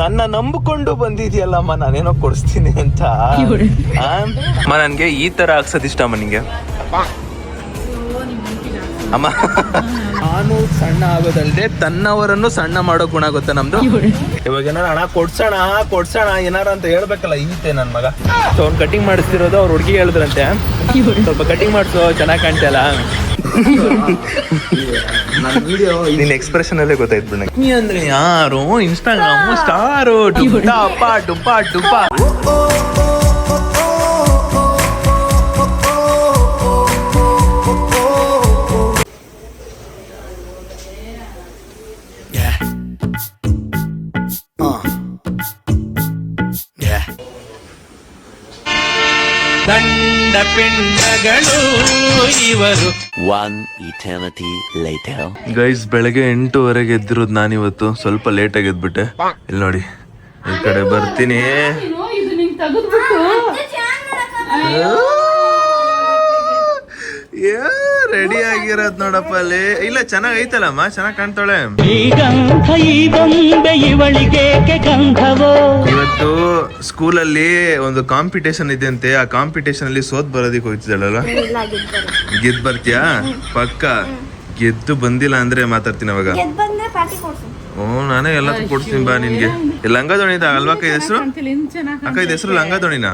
ನನ್ನ ನಂಬಿಕೊಂಡು ಬಂದಿದ್ಯಲ್ಲಮ್ಮ ನಾನೇನೋ ಕೊಡಿಸ್ತೀನಿ ಅಂತ. ಅಮ್ಮ ನನ್ಗೆ ಈ ತರ ಹಾಕ್ಸೋದ್ ಇಷ್ಟ ಅಮ್ಮ ನಿಂಗೆ. ಅಮ್ಮ ನಾನು ಸಣ್ಣ ಆಗೋದಲ್ದೆ ತನ್ನವರನ್ನು ಸಣ್ಣ ಮಾಡೋ ಗುಣ ಗೊತ್ತಾ ನಮ್ದು. ಇವಾಗ ಏನಾರ ಹಣ ಕೊಡ್ಸೋಣ ಏನಾರ ಅಂತ ಹೇಳ್ಬೇಕಲ್ಲ, ಈತೆ ನನ್ ಮಗ. ಸೊ ಅವ್ನು ಕಟಿಂಗ್ ಮಾಡಿಸ್ತಿರೋದು ಅವ್ರ ಹುಡುಗಿ ಹೇಳಿದ್ರಂತೆ, ಸ್ವಲ್ಪ ಕಟಿಂಗ್ ಮಾಡಿಸೋ ಚೆನ್ನಾಗಿ ಕಾಣ್ತಲ್ಲ. ನಿನ್ ಎಕ್ಸ್ಪ್ರೆಷನ್ ಅಲ್ಲೇ ಗೊತ್ತಾಯ್ತು ಬಿಡ. ನೀ ಅಂದ್ರೆ ಯಾರು ಇನ್ಸ್ಟಾಗ್ರಾಮ್ ಸ್ಟಾರು ಡುಪ್ಪಾ ಡುಪ್ಪಾ ಡುಪ್ಪಾ. ದಂಡ ಪಿಂಡಗಳು ಇವರು. One eternity later. ಗೈಸ್ ಬೆಳಗ್ಗೆ 8:30 ಎದ್ದಿರೋದು ನಾನಿವತ್ತು. ಸ್ವಲ್ಪ ಲೇಟಾಗಿ ಎದ್ಬಿಟ್ಟೆ. ಇಲ್ಲಿ ನೋಡಿ ಈ ಕಡೆ ಬರ್ತೀನಿ. ರೆಡಿ ಆಗಿರೋದ್ ನೋಡಪ್ಪ ಅಲ್ಲಿ. ಇಲ್ಲ ಚೆನ್ನಾಗ್ ಐತಲ್ಲಮ್ಮ, ಚೆನ್ನಾಗ್ ಕಾಣ್ತಾಳೆ. ಇವತ್ತು ಸ್ಕೂಲಲ್ಲಿ ಒಂದು ಕಾಂಪಿಟೇಷನ್ ಇದೆ ಅಂತೆ. ಆ ಕಾಂಪಿಟೇಷನ್ ಅಲ್ಲಿ ಸೋತ್ ಬರೋದಿಕ್ ಹೋಗ್ತಿದ್ದಾಳಲ್ಲ. ಗೆದ್ ಬರ್ತೀಯಾ? ಪಕ್ಕ ಗೆದ್ದು ಬಂದಿಲ್ಲ ಅಂದ್ರೆ ಮಾತಾಡ್ತೀನಿ ಅವಾಗ. ನಾನೇ ಎಲ್ಲದಕ್ಕೂ ಕೊಡ್ತೀನಿ ಬಾ ನಿನ್ಗೆ. ಲಂಗ ದೋಣಿದ ಅಲ್ವಾ ಅಕ್ಕ ಹೆಸರು? ಅಕ್ಕ ಇದು ಹೆಸರು ಲಂಗ ದೋಣಿನ?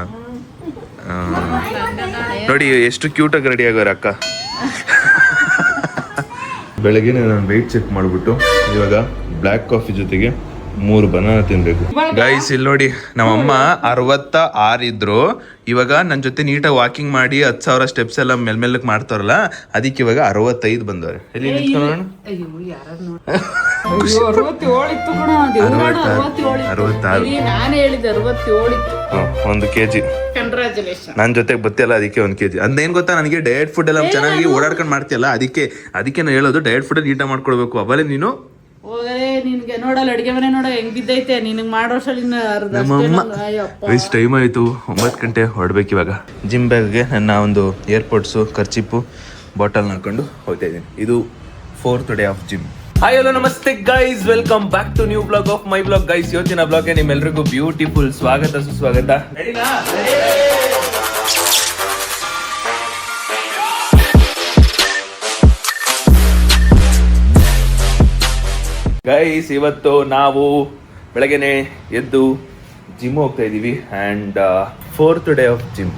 ನೋಡಿ ಎಷ್ಟು ಕ್ಯೂಟ್ ಆಗಿ ರೆಡಿ ಆಗೋರ ಅಕ್ಕ. ಬೆಳಗ್ಗೆ ನಾನು ವೆಯ್ಟ್ ಚೆಕ್ ಮಾಡ್ಬಿಟ್ಟು ಇವಾಗ ಬ್ಲ್ಯಾಕ್ ಕಾಫಿ ಜೊತೆಗೆ 3 ಬನಾನಾ ತಿನ್ಬೇಕು. ಗೈಸ್ ಇಲ್ಲಿ ನೋಡಿ, ನಮ್ಮಮ್ಮ 66 ಇದ್ರು. ಇವಾಗ ನನ್ನ ಜೊತೆ ನೀಟಾಗಿ ವಾಕಿಂಗ್ ಮಾಡಿ 10,000 ಸ್ಟೆಪ್ಸ್ ಎಲ್ಲ ಮೇಲ್ಮೇಲಕ್ಕೆ ಮಾಡ್ತಾರಲ್ಲ, ಅದಕ್ಕೆ ಇವಾಗ 65 ಬಂದವ್ರೆ. ಎಲ್ಲಿ ನಿಂತ್ಕೊಳ್ಳೋಣ? 1 kg ನನ್ನ ಜೊತೆಗೆ ಬತ್ತಿಯಲ್ಲ, ಅದಕ್ಕೆ 1 kg. ಅದೇನ್ ಗೊತ್ತಾ, ನನಗೆ ಡಯಟ್ ಫುಡ್ ಎಲ್ಲ ಚೆನ್ನಾಗಿ ಓಡಾಡ್ಕೊಂಡು ಮಾಡ್ತೀಯಲ್ಲ, ಅದಕ್ಕೆ ನಾನು ಹೇಳೋದು ಡಯಟ್ ಫುಡ್ ನೀಟಾಗಿ ಮಾಡ್ಕೊಡ್ಬೇಕು. ಅವಲೇ ನೀನು ನಿನ್ಗೆ ನೋಡಲ್ಲ ಅಡಿಗೆ ಮನೆ ನೋಡ ಹೆಂಗ್ ಬಿದ್ದೈತೆ ನಿನಗೆ ಎಷ್ಟು ಟೈಮ್ ಆಯ್ತು. 9 ಗಂಟೆ ಹೊರಡ್ಬೇಕು ಇವಾಗ. ಜಿಮ್ ಬ್ಯಾಗ್ಗೆ ನನ್ನ ಒಂದು ಏರ್ಪೋರ್ಟ್ಸು ಖರ್ಚಿಪ್ಪು ಬಾಟಲ್ ಹಾಕೊಂಡು ಹೋಗ್ತಾ ಇದ್ದೀನಿ. ಇದು 4th day of gym. Hi hello ನಮಸ್ತೆ guys, welcome back to new blog of my blog. Guys ಇವತ್ತಿನ ಬ್ಲಾಗ್ಗೆ ನಿಮ್ಮೆಲ್ರಿಗೂ ಬ್ಯೂಟಿಫುಲ್ ಸ್ವಾಗತ ಸುಸ್ವಾಗತ. ಗೈಸ್ ಇವತ್ತು ನಾವು ಬೆಳಗ್ಗೆನೆ ಎದ್ದು ಜಿಮ್ ಹೋಗ್ತಾ ಇದ್ದೀವಿ. And 4th day of gym.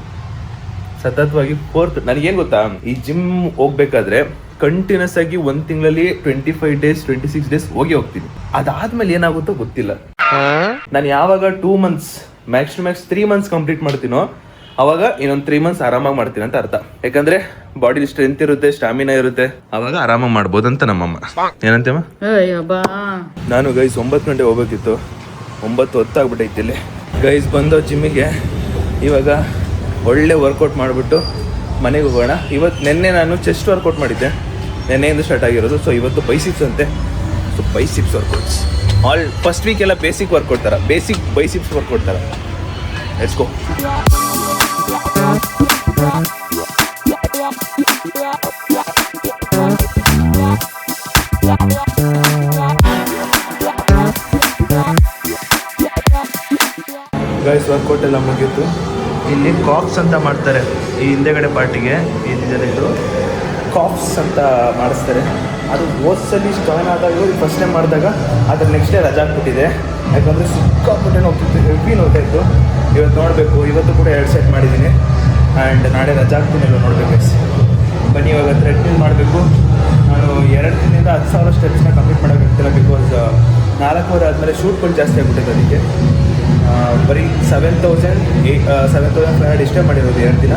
ಸತತವಾಗಿ 4th. ನನಗೇನು ಗೊತ್ತಾ, ಈ ಜಿಮ್ ಹೋಗ್ಬೇಕಾದ್ರೆ ಕಂಟಿನ್ಯೂಸ್ ಆಗಿ 1 ತಿಂಗಳಲ್ಲಿ 25 ಡೇಸ್ 26 ಡೇಸ್ ಹೋಗ್ತೀನಿ. ಅದಾದ್ಮೇಲೆ ಏನಾಗುತ್ತೋ ಗೊತ್ತಿಲ್ಲ. ನಾನು ಯಾವಾಗ 2 months max to max 3 months complete ಮಾಡ್ತೀನೋ ಅವಾಗ ಇನ್ನೊಂದು 3 ಮಂತ್ಸ್ ಆರಾಮಾಗಿ ಮಾಡ್ತೀನಿ ಅಂತ ಅರ್ಥ. ಯಾಕಂದ್ರೆ ಬಾಡಿ ಸ್ಟ್ರೆಂತ್ ಇರುತ್ತೆ, ಸ್ಟಾಮಿನಾ ಇರುತ್ತೆ, ಅವಾಗ ಆರಾಮಾಗಿ ಮಾಡ್ಬೋದು ಅಂತ ನಮ್ಮಮ್ಮ. ಏನಂತಮ್ಮ? ನಾನು ಗೈಸ್ 9 ಗಂಟೆ ಹೋಗ್ಬೇಕಿತ್ತು, 9:10 ಆಗ್ಬಿಟ್ಟೈತಿ ಇಲ್ಲಿ. ಗೈಸ್ ಬಂದೋ ಜಿಮ್ಮಿಗೆ. ಇವಾಗ ಒಳ್ಳೆ ವರ್ಕೌಟ್ ಮಾಡಿಬಿಟ್ಟು ಮನೆಗೆ ಹೋಗೋಣ. ನೆನ್ನೆ ನಾನು ಚೆಸ್ಟ್ ವರ್ಕೌಟ್ ಮಾಡಿದ್ದೆ, ನೆನ್ನೆಯಿಂದ ಸ್ಟಾರ್ಟ್ ಆಗಿರೋದು. ಸೊ ಇವತ್ತು ಬೈಸಿಪ್ಸ್ ಅಂತೆ. So biceps workouts first week ಎಲ್ಲ ಬೇಸಿಕ್ ವರ್ಕೌಟ್ ಥರ, ಬೇಸಿಕ್ ಬೈಸಿಪ್ಸ್ ವರ್ಕೌಟ್ ಥರ. Let's go. ಗೈಸ್ ವರ್ಕೌಟ್ ಎಲ್ಲ ಮುಗೀತು. ಇಲ್ಲಿ ಕಾಪ್ಸ್ ಅಂತ ಮಾಡ್ತಾರೆ ಈ ಹಿಂದೆಗಡೆ ಪಾರ್ಟಿಗೆ. ಇದು ಕಾಪ್ಸ್ ಅಂತ ಮಾಡಿಸ್ತಾರೆ. ಅದು ಓದ್ಸಲ್ಲಿ ಜಾಯ್ನ್ ಆದಾಗ ಫಸ್ಟ್ ಟೈಮ್ ಮಾಡಿದಾಗ ಅದ್ರ ನೆಕ್ಸ್ಟ್ ಡೇ ರಜಾ ಆಗ್ಬಿಟ್ಟಿದೆ. ಯಾಕಂದರೆ ಸಿಕ್ಕಾಪಟ್ಟೆ ನೋಡ್ತಿತ್ತು, ಹೆವಿ ನೋಡ್ತಾಯಿತ್ತು. ಇವತ್ತು ನೋಡಬೇಕು. ಇವತ್ತು ಕೂಡ 2 ಸೆಟ್ ಮಾಡಿದ್ದೀನಿ. ಆ್ಯಂಡ್ ನಾಳೆ ರಜಾ ಆಗ್ತೀನಿ, ನೋಡಬೇಕು. ಬನ್ನಿ ಇವಾಗ ಥ್ರೆಡ್ಮಿಲ್ ಮಾಡಬೇಕು. ನಾನು 2 ದಿನದಿಂದ 10,000 ಸ್ಟೆಪ್ಸ್ನ ಕಂಪ್ಲೀಟ್ ಮಾಡೋಕ್ಕಾಗ್ತಿಲ್ಲ. ಬಿಕಾಸ್ 4 ಅವರ್ ಆದಮೇಲೆ ಶೂಟ್ಗಳು ಜಾಸ್ತಿ ಆಗ್ಬಿಟ್ಟಿದೆ. ಅದಕ್ಕೆ ಬರೀ 7,500 ಇಷ್ಟೇ ಮಾಡಿರೋದು 2 ದಿನ.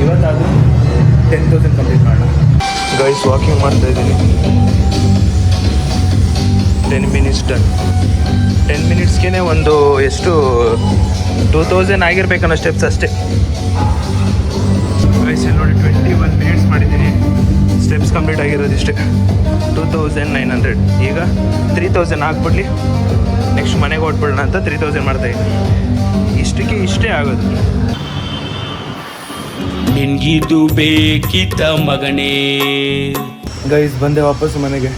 ಇವತ್ತಾದರೂ 10,000 ಕಂಪ್ಲೀಟ್ ಮಾಡೋಣ. ಗೈಸ್ ವಾಕಿಂಗ್ ಮಾಡ್ತಾ ಇದ್ದೀನಿ. 10 ಮಿನಿಟ್ಸ್ ಡನ್. 10 ಮಿನಿಟ್ಸ್ಗೆ ಒಂದು ಎಷ್ಟು 2000 ಆಗಿರ್ಬೇಕನ್ನೋ ಸ್ಟೆಪ್ಸ್ ಅಷ್ಟೇ. ಗೈಸ್ ನೋಡಿ 21 ಮಿನಿಟ್ಸ್ ಮಾಡಿದ್ದೀನಿ. ಸ್ಟೆಪ್ಸ್ ಕಂಪ್ಲೀಟ್ ಆಗಿರೋದು ಇಷ್ಟೇ, 2900. ಈಗ 3000 ಹಾಕ್ಬಿಡ್ಲಿ, ನೆಕ್ಸ್ಟ್ ಮನೆಗೆ ಹೊಟ್ಬಿಡೋಣ ಅಂತ 3000 ಮಾಡ್ತಾಯಿದ್ದೀನಿ. ಇಷ್ಟೇ ಆಗೋದು. ನಿನ್ಗಿದು ಬೇಕಿತ್ತ ಮಗನೇ. ಗೈಸ್ ಬಂದೆ ವಾಪಸ್ ಮನೆಗೆ.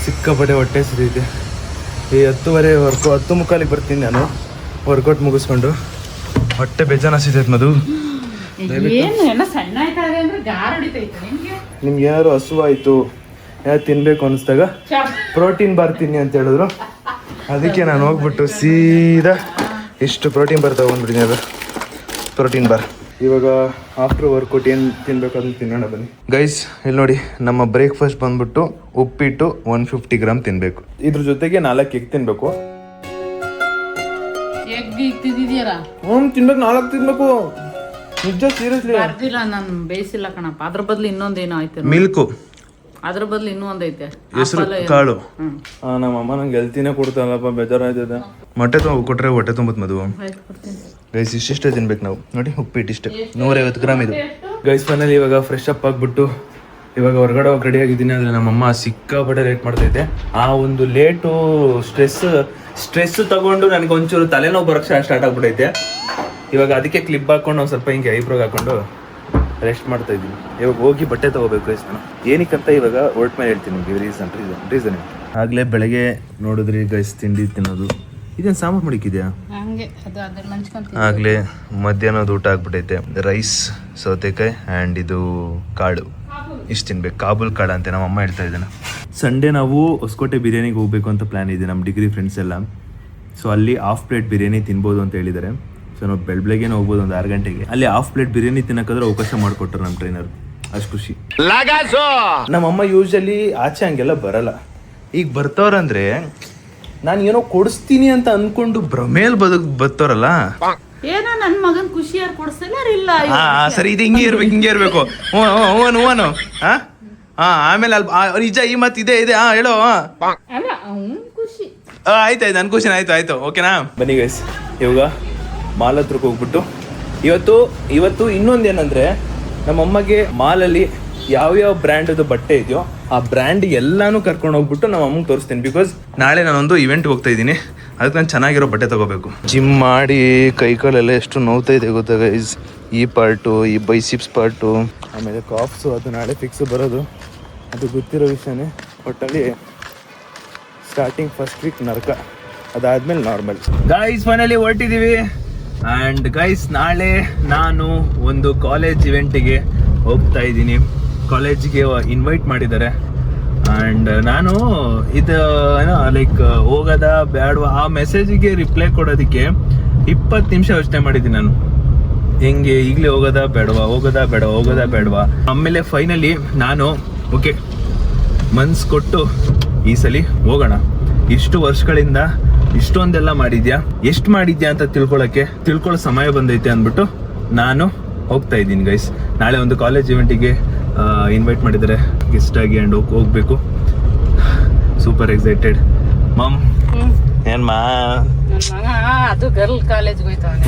ಸಿಕ್ಕಾಪಟ್ಟೆ ಹೊಟ್ಟೆ ಸಿರಿದೆ. ಈ 10:30 ಬರ್ತೀನಿ ನಾನು ವರ್ಕೌಟ್ ಮುಗಿಸ್ಕೊಂಡು. ಹೊಟ್ಟೆ ಬೇಜಾನ್ ಹಸಿತೈತೆ ಮಧು. ಏನು ಎಲ್ಲ ಸಣ್ಣ ಆಯ್ತಾಳೆ ಅಂದ್ರೆ ಜಾರ್ ಹೊಡಿತೈತೆ ನಿಮ್ಗೆ. ನಿಮ್ಗೆ ಏನಾದ್ರು ಹಸುವಾಯಿತು ಏನಾದ್ರು ತಿನ್ಬೇಕು ಅನಿಸ್ದಾಗ ಪ್ರೋಟೀನ್ ಬಾರ್ ತಿನ್ನಿ ಅಂತ ಹೇಳಿದ್ರು. ಅದಕ್ಕೆ ನಾನು ಹೋಗ್ಬಿಟ್ಟು ಸೀದಾ ಇಷ್ಟು ಪ್ರೋಟೀನ್ ಬಾರ್ ತಗೊಂಡ್ಬಿಟ್ಟಿನಿ. ಅದು ಪ್ರೋಟೀನ್ ಬಾರ್. ಇವಾಗ ಆಫ್ಟರ್ ವರ್ಕೌಟ್ ಏನು ತಿನ್ಬೇಕು ಅದನ್ನು ತಿನ್ನೋಣ ಬನ್ನಿ ಗೈಸ್. ಇಲ್ಲಿ ನೋಡಿ, ನಮ್ಮ ಬ್ರೇಕ್ಫಾಸ್ಟ್ ಬಂದ್ಬಿಟ್ಟು ಉಪ್ಪಿಟ್ಟು 150 ಗ್ರಾಮ್ ತಿನ್ಬೇಕು. ಇದ್ರ ಜೊತೆಗೆ 4 ಎಗ್ ತಿನ್ಬೇಕು. ಎಗ್ ತಿಂದಿದ್ಯಾರ? ತಿನ್ಬೇಕು, 4 ತಿನ್ಬೇಕು. ನಿಜ ಸೀರಿಯಸ್ಲಿ. ಬರ್ದಿಲ್ಲ, ನಾನು ಬೇಯಿಸಿಲ್ಲ ಕಣಪ್ಪ. ಅದ್ರ ಬದ್ಲು ಇನ್ನೊಂದೇನೋ ಆಯ್ತು. ಮಿಲ್ಕು. ಅದ್ರ ಬದ್ಲು ಇನ್ನೂ ಒಂದೈತೆ, ಹೆಸರು ಕಾಳು. ನಮ್ಮ ಅಮ್ಮ ನಂಗೆ ಹೆಲ್ತಿನೇ ಕೊಡ್ತಾರಲ್ಲಪ್ಪ, ಬೇಜಾರಾಯ್ತದೆ. ಮೊಟ್ಟೆ ಕೊಟ್ರೆ ಹೊಟ್ಟೆ ತುಂಬತ್ ಮಧು. ಗೈಸ್ ಇಷ್ಟಿಷ್ಟೇ ತಿನ್ಬೇಕು ನಾವು. ನೋಡಿ ಉಪ್ಪಿಟ್ಟು ಇಷ್ಟೇ 150 ಗ್ರಾಮ್ ಇದು. ಗೈಸ್ ಫೈನಲಿ ಇವಾಗ ಫ್ರೆಶ್ ಅಪ್ ಆಗ್ಬಿಟ್ಟು ಇವಾಗ ಹೊರಗಡೆ ಹೋಗಿ ರೆಡಿ ಆಗಿದ್ದೀನಿ. ಆದರೆ ನಮ್ಮಮ್ಮ ಸಿಕ್ಕಾಪಟ್ಟೆ ಲೇಟ್ ಮಾಡ್ತೈತೆ. ಆ ಒಂದು ಲೇಟು ಸ್ಟ್ರೆಸ್ ತಗೊಂಡು ನನಗೆ ಒಂಚೂರು ತಲೆನೋವು ಬರೋಕ್ಕೆ ಸ್ಟಾರ್ಟ್ ಆಗ್ಬಿಟ್ಟೈತೆ. ಇವಾಗ ಅದಕ್ಕೆ ಕ್ಲಿಪ್ ಹಾಕೊಂಡು ಒಂದು ಸ್ವಲ್ಪ ಹಿಂಗೆ ಐಬ್ರೋಗೆ ಹಾಕೊಂಡು ರೆಸ್ಟ್ ಮಾಡ್ತಾ ಇದ್ದೀನಿ. ಇವಾಗ ಹೋಗಿ ಬಟ್ಟೆ ತೊಗೋಬೇಕು ಗೈಸ್ ನಾನು. ಏನಕ್ಕಂತ ಇವಾಗ ಹೊರಟ ಮೇಲೆ ಹೇಳ್ತೀನಿ ನಿಮಗೆ ರೀಸನ್. ಆಗಲೇ ಬೆಳಗ್ಗೆ ನೋಡಿದ್ರಿ ಗೈಸ್ ತಿಂಡಿ ತಿನ್ನೋದು. ಇದೇನು ಸಾಂಬಾರು ಮಡಿಕಿದ್ಯಾ? ಆಗಲೇ ಮಧ್ಯಾಹ್ನದ ಊಟ ಆಗ್ಬಿಟ್ಟೈತೆ. ರೈಸ್, ಸೌತೆಕಾಯಿ ಆ್ಯಂಡ್ ಇದು ಕಾಳು ಇಷ್ಟು ತಿನ್ಬೇಕು. ಕಾಬೂಲ್ ಕಾಳು ಅಂತ ನಮ್ಮ ಅಮ್ಮ ಹೇಳ್ತಾ ಇದ್ದಾನೆ. ಸಂಡೇ ನಾವು ಹೊಸಕೋಟೆ ಬಿರಿಯಾನಿಗೆ ಹೋಗ್ಬೇಕು ಅಂತ ಪ್ಲ್ಯಾನ್ ಇದೆ ನಮ್ಮ ಡಿಗ್ರಿ ಫ್ರೆಂಡ್ಸ್ ಎಲ್ಲ. ಸೊ ಅಲ್ಲಿ ಹಾಫ್ ಪ್ಲೇಟ್ ಬಿರಿಯಾನಿ ತಿನ್ಬೋದು ಅಂತ ಹೇಳಿದ್ದಾರೆ. ಸೊ ನಾವು ಬೆಳಗ್ಗೆನೇ ಹೋಗ್ಬೋದು ಒಂದು 6 ಗಂಟೆಗೆ. ಅಲ್ಲಿ ಹಾಫ್ ಪ್ಲೇಟ್ ಬಿರಿಯಾನಿ ತಿನ್ನೋಕ್ಕಾದ್ರೆ ಅವಕಾಶ ಮಾಡಿಕೊಟ್ರು ನಮ್ಮ ಟ್ರೈನರ್. ಅಷ್ಟು ಖುಷಿ. ನಮ್ಮಮ್ಮ ಯೂಶಲಿ ಆಚೆ ಹಂಗೆಲ್ಲ ಬರಲ್ಲ. ಈಗ ಬರ್ತವ್ರಂದ್ರೆ ನಾನು ಏನೋ ಕೊಡಿಸ್ತೀನಿ ಅಂತ ಅನ್ಕೊಂಡು ಭ್ರಮೇಲ್ ಬರ್ತವ್ರಲ್ಲ. ಏನೋ ನನ್ನ ಮಗನ್ ಖುಷಿ ಯಾರು ಕೊಡಿಸ್ತಿಲ್ಲ ಇಲ್ಲ. ಸರಿ, ಇದು ಹಿಂಗೆ ಇರ್ಬೇಕು. ಹೂನು ಆಮೇಲೆ ಅಲ್ಲಿ ನಿಜ ಈ ಮತ್ ಇದೆ ಹೇಳೋ. ಅಲ್ಲ ಖುಷಿ ಆಯ್ತಾಯ್ತು, ನನ್ ಖುಷಿನ ಆಯ್ತು. ಓಕೆನಾ? ಬನ್ನಿ ಗೈಸ್, ಇವಾಗ ಮಾಲ್ ಹತ್ರಕ್ಕೆ ಹೋಗ್ಬಿಟ್ಟು ಇವತ್ತು ಇನ್ನೊಂದೇನಂದ್ರೆ ನಮ್ಮಮ್ಮಗೆ ಮಾಲಲ್ಲಿ ಯಾವ್ಯಾವ ಬ್ರ್ಯಾಂಡದು ಬಟ್ಟೆ ಇದೆಯೋ ಆ ಬ್ರ್ಯಾಂಡ್ ಎಲ್ಲಾನು ಕರ್ಕೊಂಡು ಹೋಗ್ಬಿಟ್ಟು ನಮ್ಮ ಅಮ್ಮಗೆ ತೋರಿಸ್ತೀನಿ. ಬಿಕಾಸ್ ನಾಳೆ ನಾನೊಂದು ಇವೆಂಟ್ ಹೋಗ್ತಾ ಇದ್ದೀನಿ. ಅದಕ್ಕೆ ನಾನು ಚೆನ್ನಾಗಿರೋ ಬಟ್ಟೆ ತಗೋಬೇಕು. ಜಿಮ್ ಮಾಡಿ ಕೈಕಾಲೆಲ್ಲ ಎಷ್ಟು ನೋವ್ತಾ ಇದೆ ಗೊತ್ತಾ ಗೈಸ್. ಈ ಪಾರ್ಟು, ಈ ಬೈಸಿಪ್ಸ್ ಪಾರ್ಟು, ಆಮೇಲೆ ಕಾಫ್ಸು, ಅದು ನಾಳೆ ಫಿಕ್ಸ್ ಬರೋದು. ಅದು ಗೊತ್ತಿರೋ ವಿಷಯನೇ. ಒಟ್ಟಲ್ಲಿ ಸ್ಟಾರ್ಟಿಂಗ್ ಫಸ್ಟ್ ವೀಕ್ ನರಕ, ಅದಾದ್ಮೇಲೆ ನಾರ್ಮಲ್. ಗೈಸ್ ಫೈನಲಿ ಹೊರಟಿದ್ದೀವಿ. ಆ್ಯಂಡ್ ಗೈಸ್ ನಾಳೆ ನಾನು ಒಂದು ಕಾಲೇಜ್ ಇವೆಂಟಿಗೆ ಹೋಗ್ತಾ ಇದ್ದೀನಿ. ಕಾಲೇಜಿಗೆ ಇನ್ವೈಟ್ ಮಾಡಿದ್ದಾರೆ. ಆ್ಯಂಡ್ ನಾನು ಇದು ಏನೋ ಲೈಕ್ ಹೋಗೋದ ಬೇಡವಾ ಆ ಮೆಸೇಜಿಗೆ ರಿಪ್ಲೈ ಕೊಡೋದಕ್ಕೆ 20 ನಿಮಿಷ ಯೋಚನೆ ಮಾಡಿದ್ದೀನಿ ನಾನು. ಹೆಂಗೆ ಈಗಲೇ ಹೋಗೋದಾ ಬೇಡವಾ. ಆಮೇಲೆ ಫೈನಲಿ ನಾನು ಓಕೆ ಮನ್ಸು ಕೊಟ್ಟು ಈ ಸಲ ಹೋಗೋಣ. ಇಷ್ಟು ವರ್ಷಗಳಿಂದ ಇಷ್ಟೊಂದೆಲ್ಲ ಮಾಡಿದ್ಯಾ, ಎಷ್ಟು ಮಾಡಿದ್ಯಾ ಅಂತ ತಿಳ್ಕೊಳ್ಳೋ ಸಮಯ ಬಂದೈತೆ ಅಂದ್ಬಿಟ್ಟು ನಾನು ಹೋಗ್ತಾ ಇದ್ದೀನಿ ಗೈಸ್. ನಾಳೆ ಒಂದು ಕಾಲೇಜ್ ಇವೆಂಟಿಗೆ ಇನ್ವೈಟ್ ಮಾಡಿದ್ದಾರೆ ಗೆಸ್ಟ್ ಆಗಿ. ಆ್ಯಂಡ್ ಹೋಗ್ಬೇಕು. Super excited. ಮಮ್ ಏನ್ ಮಾ ಅದು ಗರ್ಲ್ ಕಾಲೇಜ್ಗೆ ಹೋಯ್ತಾನೆ.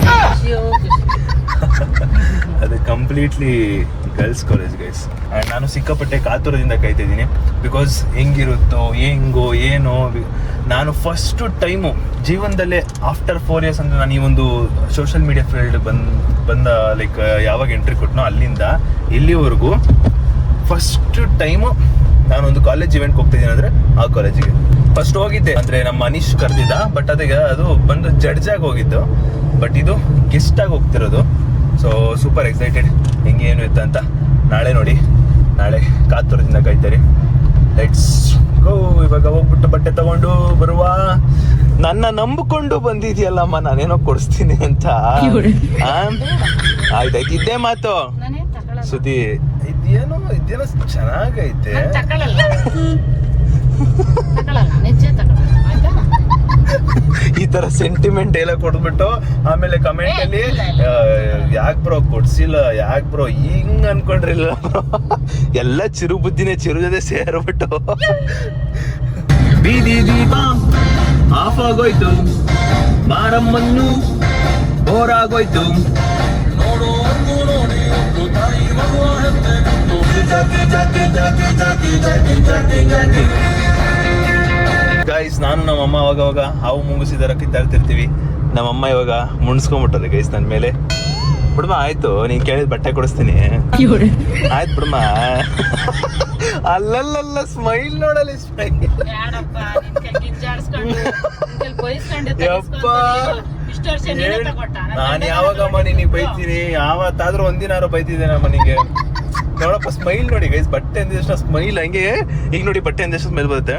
ಅದು completely girls college guys. And ನಾನು ಸಿಕ್ಕಾಪಟ್ಟೆ ಕಾತುರದಿಂದ ಕಾಯ್ತಿದ್ದೀನಿ. ಬಿಕಾಸ್ ಹೆಂಗಿರುತ್ತೋ ಹೆಂಗೋ ಏನೋ. ನಾನು ಫಸ್ಟು ಟೈಮು ಜೀವನದಲ್ಲೇ ಆಫ್ಟರ್ 4 years ಅಂದರೆ ನಾನು ಈ ಒಂದು ಸೋಷಿಯಲ್ ಮೀಡಿಯಾ ಫೀಲ್ಡ್ ಬಂದ ಲೈಕ್ ಯಾವಾಗ ಎಂಟ್ರಿ ಕೊಟ್ಟನೋ ಅಲ್ಲಿಂದ ಇಲ್ಲಿವರೆಗೂ ಫಸ್ಟ್ ಟೈಮು ನಾನೊಂದು ಕಾಲೇಜ್ ಇವೆಂಟ್ಗೆ ಹೋಗ್ತಿದ್ದೀನಿ ಅಂದರೆ ಆ ಕಾಲೇಜಿಗೆ ಫಸ್ಟ್ ಹೋಗಿದ್ದೆ. ಅಂದರೆ ನಮ್ಮ ಅನೀಶ್ ಕರೆದಿದ್ದ, ಬಟ್ ಅದು ಬಂದು ಜಡ್ಜಾಗಿ ಹೋಗಿದ್ದು. ಬಟ್ ಇದು ಗೆಸ್ಟಾಗಿ ಹೋಗ್ತಿರೋದು. So super excited. ಹೆಂಗೆ ಏನು ಇತ್ತು ಅಂತ ನಾಳೆ ನೋಡಿ. ನಾಳೆ ಕಾತುರದಿಂದ ಕಾಯ್ತಾರೆ. Let's go. ಇವಾಗ ಹೋಗ್ಬಿಟ್ಟು ಬಟ್ಟೆ ತಗೊಂಡು ಬರುವ. ನನ್ನ ನಂಬಿಕೊಂಡು ಬಂದಿದ್ಯಲ್ಲಮ್ಮ ನಾನೇನೋ ಕೊಡಿಸ್ತೀನಿ ಅಂತ. ಆಯ್ತಾಯ್ತು, ಇದ್ದೇ ಮಾತು ಸುದ್ದಿ. ಇದೇನೋ ಚೆನ್ನಾಗೈತೆ. ಈ ತರ ಸೆಂಟಿಮೆಂಟ್ ಎಲ್ಲ ಕೊಡ್ಬಿಟ್ಟು ಆಮೇಲೆ ಕಮೆಂಟ್ ಅಲ್ಲಿ ಯಾಕೆ ಬ್ರೋ ಕೊಡ್ಸಿಲ್ಲ, ಯಾಕೆ ಬ್ರೋ ಹಿಂಗ್ ಅನ್ಕೊಂಡ್ರಿಲ್ಲ. ಎಲ್ಲ ಚಿರು ಬುದ್ಧಿನೇ ಚಿರು ಜೊತೆ ಸೇರ್ಬಿಟ್ಟು ಬೀದಿ ದೀಪ ಆಫ್ ಆಗೋಯ್ತು, ಮಾರಮ್ಮನ್ನು ಬೋರಾಗೋಯ್ತು. ಗೈಸ್ ನಾನು ನಮ್ಮಮ್ಮ ಅವಾಗ ಹಾವು ಮುಂಗುಸಿದಾರ ಕಿತ್ತಾಡ್ತಿರ್ತೀವಿ. ನಮ್ಮಮ್ಮ ಇವಾಗ ಮುಣ್ಸ್ಕೊಂಡ್ಬಿಟ್ಟದೆ ಗೈಸ್ ನನ್ನ ಮೇಲೆ. ಬಿಡಮ್ಮ ಆಯ್ತು, ನೀನ್ ಕೇಳಿದ ಬಟ್ಟೆ ಕೊಡಿಸ್ತೀನಿ. ಆಯ್ತು ಬಿಡಮ್ಮ. ಅಲ್ಲಲ್ಲ ಸ್ಮೈಲ್ ನೋಡಲಿ, ಸ್ಮೈಲ್. ನಾನು ಯಾವಾಗಮ್ಮ ನಿನಗೆ ಬೈತೀನಿ? ಯಾವತ್ತಾದ್ರೂ ಒಂದಿನಾರು ಬೈತಿದ್ದೇನಮ್ಮ ನಿಂಗೆ? ನೋಡಪ್ಪ ಸ್ಮೈಲ್ ನೋಡಿ ಗೈಸ್, ಬಟ್ಟೆ ಅಂದಿದಷ್ಟು ಸ್ಮೈಲ್ ಹಂಗೆ. ಈಗ ನೋಡಿ ಬಟ್ಟೆ ಅಂದಷ್ಟು ಸ್ಮೈಲ್ ಬರುತ್ತೆ.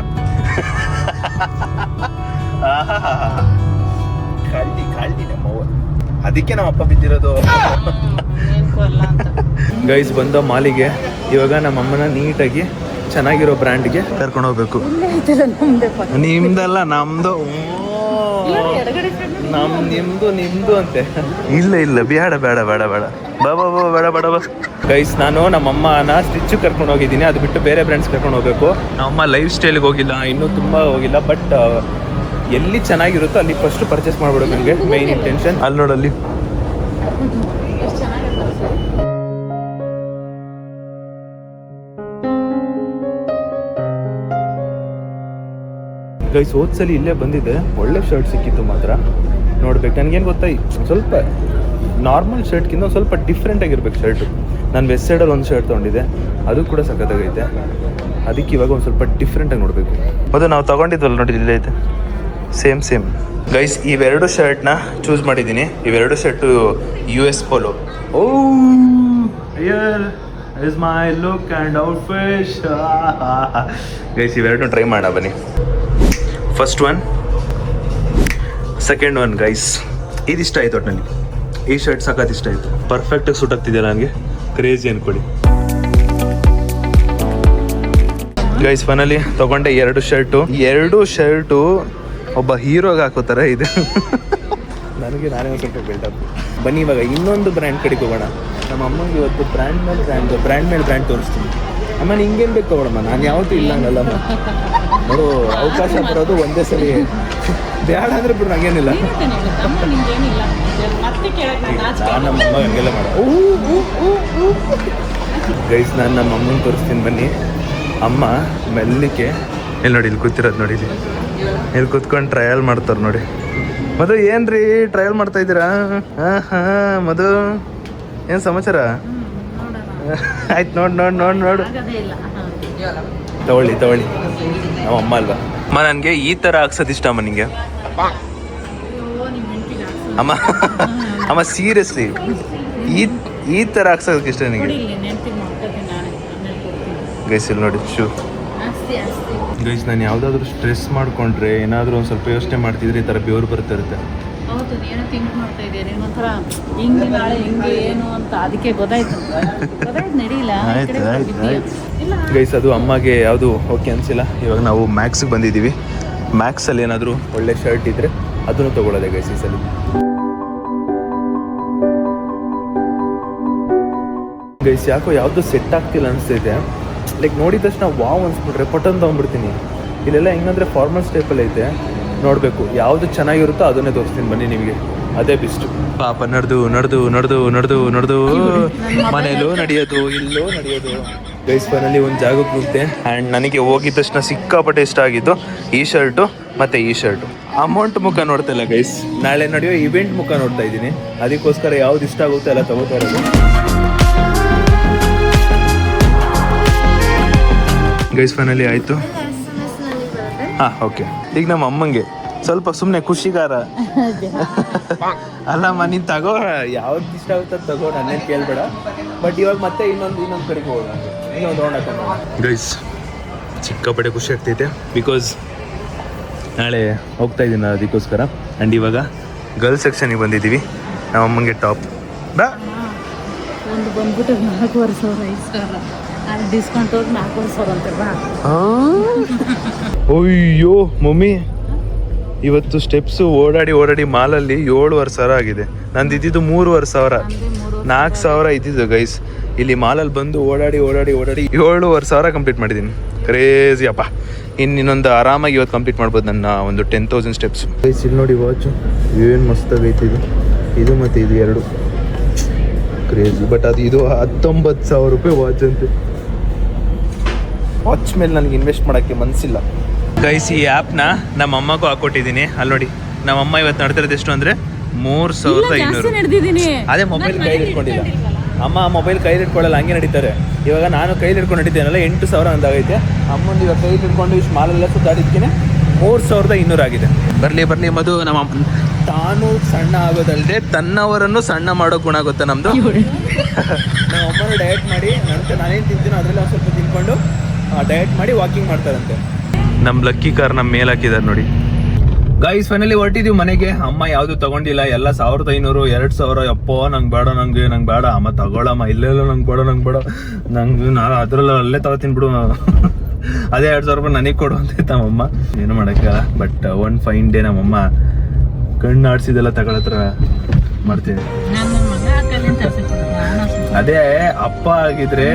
ಕಾಳ್ದಿ ನಮ್ಮವ್ವ, ಅದಕ್ಕೆ ನಮ್ಮ ಅಪ್ಪ ಬಿದ್ದಿರೋದು. ಗೈಸ್ ಬಂದ ಮಾಲಿಗೆ ಇವಾಗ ನಮ್ಮ ಅಮ್ಮನ ನೀಟಾಗಿ ಚೆನ್ನಾಗಿರೋ ಬ್ರ್ಯಾಂಡ್ಗೆ ಕರ್ಕೊಂಡು ಹೋಗ್ಬೇಕು. ನಿಮ್ದಲ್ಲ ನಮ್ದು, ನಿಮ್ದು ಅಂತೆ. ಇಲ್ಲ ಬೇಡ ಬೇಡ ಬೇಡ ಬೇಡ ಬಾ ಬಾ ಬಾ ಬೇಡ ಬೇಡ ಬಾ. ಗೈಸ್ ನಾನು ನಮ್ಮಮ್ಮನ ಸ್ಟಿಚ್ ಕರ್ಕೊಂಡು ಹೋಗಿದ್ದೀನಿ, ಅದು ಬಿಟ್ಟು ಬೇರೆ ಬ್ರ್ಯಾಂಡ್ಸ್ ಕರ್ಕೊಂಡು ಹೋಗ್ಬೇಕು. ನಮ್ಮಮ್ಮ ಲೈಫ್ ಸ್ಟೈಲ್ಗೆ ಹೋಗಿಲ್ಲ, ಇನ್ನೂ ತುಂಬ ಹೋಗಿಲ್ಲ. ಬಟ್ ಎಲ್ಲಿ ಚೆನ್ನಾಗಿರುತ್ತೋ ಅಲ್ಲಿ ಫಸ್ಟ್ ಪರ್ಚೇಸ್ ಮಾಡ್ಬಿಡೋದು ನನಗೆ ಮೈನ್ ಇಂಟೆನ್ಷನ್. ಅಲ್ಲಿ ನೋಡಲ್ಲಿ ಗೈಸ್ ಹೋದ್ಸಲಿ ಇಲ್ಲೇ ಬಂದಿದೆ, ಒಳ್ಳೆ ಶರ್ಟ್ ಸಿಕ್ಕಿತ್ತು ಮಾತ್ರ. ನೋಡ್ಬೇಕು, ನನಗೇನು ಗೊತ್ತಾ, ಸ್ವಲ್ಪ ನಾರ್ಮಲ್ ಶರ್ಟ್ಗಿಂತ ಸ್ವಲ್ಪ ಡಿಫ್ರೆಂಟ್ ಆಗಿರ್ಬೇಕು ಶರ್ಟು. ನಾನು ವೆಸ್ಟ್ ಸೈಡಲ್ಲಿ ಒಂದು ಶರ್ಟ್ ತೊಗೊಂಡಿದ್ದೆ, ಅದು ಕೂಡ ಸಖತ್ತಾಗೈತೆ. ಅದಕ್ಕೆ ಇವಾಗ ಒಂದು ಸ್ವಲ್ಪ ಡಿಫ್ರೆಂಟಾಗಿ ನೋಡಬೇಕು. ಅದು ನಾವು ತೊಗೊಂಡಿದ್ವಲ್ಲ ನೋಡಿ, ಇಲ್ಲೇ ಐತೆ ಸೇಮ್ ಗೈಸ್. ಇವೆರಡು ಶರ್ಟ್ನ ಚೂಸ್ ಮಾಡಿದ್ದೀನಿ. ಇವೆರಡು shirt US polo. Oh here is my look and outfit. Guys ಇವೆರಡು ಟ್ರೈ ಮಾಡೋಣ ಬನ್ನಿ. First one, second one. Guys ಇದಿಷ್ಟ ಆಯ್ತು ಒಟ್ಟಿನಲ್ಲಿ. ಈ ಶರ್ಟ್ ಸಖತ್ ಇಷ್ಟ ಆಯಿತು, ಪರ್ಫೆಕ್ಟಾಗಿ ಸೂಟ್ ಆಗ್ತಿದೆ ನನಗೆ. ಕ್ರೇಜಿ ಅನ್ಕೊಳ್ಳಿ ಗೈಸ್. ಫೈನಲಿ ತೊಗೊಂಡೆ ಎರಡು ಶರ್ಟು ಒಬ್ಬ ಹೀರೋಗೆ ಹಾಕೋತಾರೆ ಇದೆ. ನನಗೆ ನಾನೇ ಒಂದು ಸ್ವಲ್ಪ ಬಿಲ್ಡಪ್. ಬನ್ನಿ ಇವಾಗ ಇನ್ನೊಂದು ಬ್ರ್ಯಾಂಡ್ ಕಡೆಗೆ ಹೋಗೋಣ. ನಮ್ಮ ಅಮ್ಮಂಗೆ ಇವತ್ತು ಬ್ರ್ಯಾಂಡ್ ಮೇಲೆ ಬ್ರ್ಯಾಂಡ್ ತೋರಿಸ್ತೀನಿ. ಅಮ್ಮ ಹಿಂಗೇನು ಬೇಕು ತಗೊಳಮ್ಮ, ನಾನು ಯಾವತ್ತೂ ಇಲ್ಲ ಅನ್ನಲ್ಲಮ್ಮ. ನೋಡು, ಅವಕಾಶ ಬರೋದು ಒಂದೇ ಸರಿ. ಬೇಡ ಅಂದ್ರೆ ಬಿಡು, ನಂಗೇನಿಲ್ಲ. ನಮ್ಮ ಅಮ್ಮ ಹಂಗೆಲ್ಲ ಮಾಡ. ಗೈಸ್ ನಾನು ನಮ್ಮ ಅಮ್ಮನ ತೋರಿಸ್ತೀನಿ ಬನ್ನಿ. ಅಮ್ಮ ಮೆಲ್ಲಿಕೆ ಇಲ್ಲಿ ನೋಡಿ, ಇಲ್ಲಿ ಕೂತಿರೋದು ನೋಡಿ, ಇಲ್ಲಿ ಕೂತ್ಕೊಂಡು ಟ್ರಯಲ್ ಮಾಡ್ತಾರೆ ನೋಡಿ. ಮಧು ಏನ್ರಿ ಟ್ರಯಲ್ ಮಾಡ್ತಾ ಇದ್ದೀರಾ? ಹಾಂ ಮಧು, ಏನು ಸಮಾಚಾರ? ಆಯ್ತು ನೋಡು ತಗೊಳ್ಳಿ ನಾವು ಅಮ್ಮ ಅಲ್ವಾ ಅಮ್ಮ. ನನಗೆ ಈ ಥರ ಹಾಕ್ಸೋದು ಇಷ್ಟ ಅಮ್ಮ. ನಿಂಗೆ ಅಮ್ಮ ಸೀರಿಯಸ್ಲಿ ಈ ಥರ ಹಾಕ್ಸೋದಕ್ಕೆ ಇಷ್ಟ ನಿನಗೆ? ಗೈಸ್ ಇಲ್ಲಿ ನೋಡಿ ಶೂ. ಗೈಸ್ ನಾನು ಯಾವುದಾದ್ರೂ ಸ್ಟ್ರೆಸ್ ಮಾಡ್ಕೊಂಡ್ರೆ, ಏನಾದರೂ ಒಂದು ಸ್ವಲ್ಪ ಯೋಚನೆ ಮಾಡ್ತಿದ್ರೆ ಈ ಥರ ಬೆವರು ಬರ್ತಾ ಇರುತ್ತೆ. ಹೌದು, ಏನೋ ಥಿಂಕ್ ಮಾಡ್ತಾ ಇದ್ದೀರಿ ಒಂಥರ, ಹಿಂಗೆ ನಾಳೆ ಹಿಂಗೆ ಏನು ಅಂತ. ಅದಕ್ಕೆ ಗೊತ್ತಾಯ್ತು ನಡೀಲ್ಲ. ಗೈಸ್ ಅದು ಅಮ್ಮಗೆ ಯಾವುದು ಓಕೆ ಅನಿಸಿಲ್ಲ. ಇವಾಗ ನಾವು ಮ್ಯಾಕ್ಸ್ಗೆ ಬಂದಿದ್ದೀವಿ. ಮ್ಯಾಕ್ಸಲ್ಲಿ ಏನಾದರೂ ಒಳ್ಳೆ ಶರ್ಟ್ ಇದ್ದರೆ ಅದನ್ನು ತೊಗೊಳ್ಳೋದೆ ಗೈಸ್ ಈ ಸಲ. ಗೈಸ್ ಯಾಕೋ ಯಾವುದು ಸೆಟ್ ಆಗ್ತಿಲ್ಲ ಅನಿಸ್ತೈತೆ. ಲೈಕ್ ನೋಡಿದ ತಕ್ಷಣ ವಾವ್ ಅನ್ಸ್ಬಿಟ್ರೆ ಪಟನ್ ತೊಗೊಂಡ್ಬಿಡ್ತೀನಿ. ಇಲ್ಲೆಲ್ಲ ಹೆಂಗಂದ್ರೆ ಫಾರ್ಮಲ್ಸ್ ಟೈಪಲ್ಲಿ ಐತೆ. ನೋಡಬೇಕು ಯಾವುದು ಚೆನ್ನಾಗಿರುತ್ತೋ ಅದನ್ನೇ ತೋರಿಸ್ತೀನಿ ಬನ್ನಿ ನಿಮಗೆ. ಅದೇ ಬೆಸ್ಟು. ಪಾಪ ನಡೆದು ಮನೇಲೂ ನಡೆಯೋದು, ಇಲ್ಲೂ ನಡೆಯೋದು. ಗೈಸ್ ಫೈನಲಿ ಒಂದು ಜಾಗಕ್ಕೆ ಹೋಗ್ತೆ. ಆ್ಯಂಡ್ ನನಗೆ ಹೋಗಿದ ತಕ್ಷಣ ಸಿಕ್ಕಾಪಟ್ಟೆ ಇಷ್ಟ ಆಗಿದ್ದು ಈ ಶರ್ಟು ಮತ್ತು ಈ ಶರ್ಟು. ಅಮೌಂಟ್ ಮುಖ ನೋಡ್ತಾ ಇಲ್ಲ ಗೈಸ್, ನಾಳೆ ನಡೆಯೋ ಇವೆಂಟ್ ಮುಖ ನೋಡ್ತಾ ಇದ್ದೀನಿ. ಅದಕ್ಕೋಸ್ಕರ ಯಾವ್ದು ಇಷ್ಟ ಆಗುತ್ತೆ ಎಲ್ಲ ತಗೋತಾ ಇರೋದು. ಗೈಸ್ ಫೈನಲಿ ಆಯಿತು. ಹಾಂ ಓಕೆ. ಈಗ ನಮ್ಮ ಅಮ್ಮಂಗೆ ಸ್ವಲ್ಪ ಸುಮ್ಮನೆ ಖುಷಿಗಾರ ಅಲ್ಲಮ್ಮ, ನೀನು ತಗೋ, ಯಾವ್ದು ಇಷ್ಟ ಆಗುತ್ತೆ ಅದು ತಗೋ, ನನ್ನೇನು ಕೇಳಬೇಡ. ಬಟ್ ಇವಾಗ ಮತ್ತೆ ಇನ್ನೊಂದು ಕಡೆಗೆ ಹೋಗೋಣ, ಇನ್ನೊಂದು ರೌಂಡ್ ಹಾಕೋಣ. ಗೈಸ್ ಸಿಕ್ಕಾಪಟ್ಟೆ ಖುಷಿ ಆಗ್ತೈತೆ, ಬಿಕಾಸ್ ನಾಳೆ ಹೋಗ್ತಾ ಇದ್ದೀನಿ ಅದಕ್ಕೋಸ್ಕರ. ಆ್ಯಂಡ್ ಇವಾಗ ಗರ್ಲ್ಸ್ ಸೆಕ್ಷನಿಗೆ ಬಂದಿದ್ದೀವಿ. ನಮ್ಮ ಅಮ್ಮಂಗೆ ಟಾಪ್ ಬಾ. ಒಂದು ಬಂದ್ಬಿಟ್ಟು 4,500 ಅಲ್ಲಿ ಡಿಸ್ಕೌಂಟ್ ಹೋಗಿ 4,000 ಅಂತ ಬಾ. ಅಯ್ಯೋ ಮಮ್ಮಿ, ಇವತ್ತು ಸ್ಟೆಪ್ಸು ಓಡಾಡಿ ಮಾಲಲ್ಲಿ 7,500 ಆಗಿದೆ. ನಂದು ಇದ್ದಿದ್ದು 3,500, 4,000 ಇದ್ದಿದ್ದು ಗೈಸ್. ಇಲ್ಲಿ ಮಾಲಲ್ಲಿ ಬಂದು ಓಡಾಡಿ 7,500 ಕಂಪ್ಲೀಟ್ ಮಾಡಿದ್ದೀನಿ. ಕ್ರೇಜಿ ಅಪ್ಪ. ಇನ್ನೊಂದು ಆರಾಮಾಗಿ ಇವತ್ತು ಕಂಪ್ಲೀಟ್ ಮಾಡ್ಬೋದು ನನ್ನ ಒಂದು 10,000 ಸ್ಟೆಪ್ಸ್. ಗೈಸ್ ಇಲ್ಲಿ ನೋಡಿ ವಾಚು ಏನು ಮಸ್ತಾಗೈತೆ. ಇದು ಮತ್ತು ಇದು ಎರಡು ಕ್ರೇಜಿ. ಬಟ್ ಇದು 19,000 ರೂಪಾಯಿ ವಾಚ್ ಅಂತೆ. ವಾಚ್ ಮೇಲೆ ನನಗೆ ಇನ್ವೆಸ್ಟ್ ಮಾಡೋಕ್ಕೆ ಮನಸ್ಸಿಲ್ಲ ಗೈಸ್. ಈ ಆ್ಯಪ್ನ ನಮ್ಮ ಅಮ್ಮಗೂ ಹಾಕ್ಕೊಟ್ಟಿದ್ದೀನಿ. ಅಲ್ಲಿ ನೋಡಿ, ನಮ್ಮ ಅಮ್ಮ ಇವತ್ತು ನಡ್ತಿರೋದು ಎಷ್ಟು ಅಂದರೆ 3,500. ನಡೆದಿದ್ದೀನಿ. ಅದೇ ಮೊಬೈಲ್ ಕೈಲಿ ಇಟ್ಕೊಂಡಿಲ್ಲ. ಅಮ್ಮ ಮೊಬೈಲ್ ಕೈಲಿ ಇಟ್ಕೊಳ್ಳಲ್ಲ, ಹಂಗೆ ನಡೀತಾರೆ. ಇವಾಗ ನಾನು ಕೈಲಿ ಇಟ್ಕೊಂಡು ನಡೀತೇನಲ್ಲ 8,000 ಅಂದಾಗೈತೆ. ಅಮ್ಮಂದು ಇವಾಗ ಕೈಲಿ ಇಟ್ಕೊಂಡು ಇಷ್ಟು ಮಾಲೆಲ್ಲ ಸುತ್ತಾಡಿದ್ಕಿನೇ 3,200 ಆಗಿದೆ. ಬರಲಿ ಮಧು, ನಮ್ಮ ತಾನು ಸಣ್ಣ ಆಗೋದಲ್ಲದೆ ತನ್ನವರನ್ನು ಸಣ್ಣ ಮಾಡೋ ಗುಣ ಗೊತ್ತಾ ನಮ್ಮದು. ನಮ್ಮ ಅಮ್ಮನೂ ಡಯಟ್ ಮಾಡಿ ನಂತರ ನಾನೇನು ತಿಂತೀನೋ ಅದರಲ್ಲಿ ಒಂದು ಸ್ವಲ್ಪ ತಿನ್ಕೊಂಡು ಡಯಟ್ ಮಾಡಿ ವಾಕಿಂಗ್ ಮಾಡ್ತಾರಂತೆ. ನಮ್ಮ ಲಕ್ಕಿ ಕಾರ್ ನಮ್ಮ ಮೇಲೆ ಹಾಕಿದ್ದಾರೆ ನೋಡಿ. ಗೈಸ್ ಫೈನಲಿ ಹೊರಟಿದ್ದೀವಿ ಮನೆಗೆ. ಅಮ್ಮ ಯಾವುದು ತಗೊಂಡಿಲ್ಲ, ಎಲ್ಲ 1,500 2,000. ಅಪ್ಪೋ ನಂಗೆ ಬೇಡ ಅಮ್ಮ ತಗೊಳಮ್ಮ, ಇಲ್ಲೆಲ್ಲ ನಂಗೆ ಬೇಡ ನಂಗೆ ನಾನು ಅದ್ರಲ್ಲ ಅಲ್ಲೇ ತಗೋತೀನಿ ಬಿಡು. ಅದೇ 2,000 ರೂಪಾಯಿ ನನಗೆ ಕೊಡು ಅಂತ ನಮ್ಮಮ್ಮ. ಏನು ಮಾಡೋಕ್ಕಾಗಲ್ಲ. ಬಟ್ ಒನ್ ಫೈನ್ ಡೇ ನಮ್ಮಮ್ಮ ಕಣ್ಣು ಆಡ್ಸಿದೆಲ್ಲ ತಗೊಳತ್ರ ಮಾಡ್ತೀನಿ. ಅದೇ ಅಪ್ಪ ಆಗಿದ್ರೆ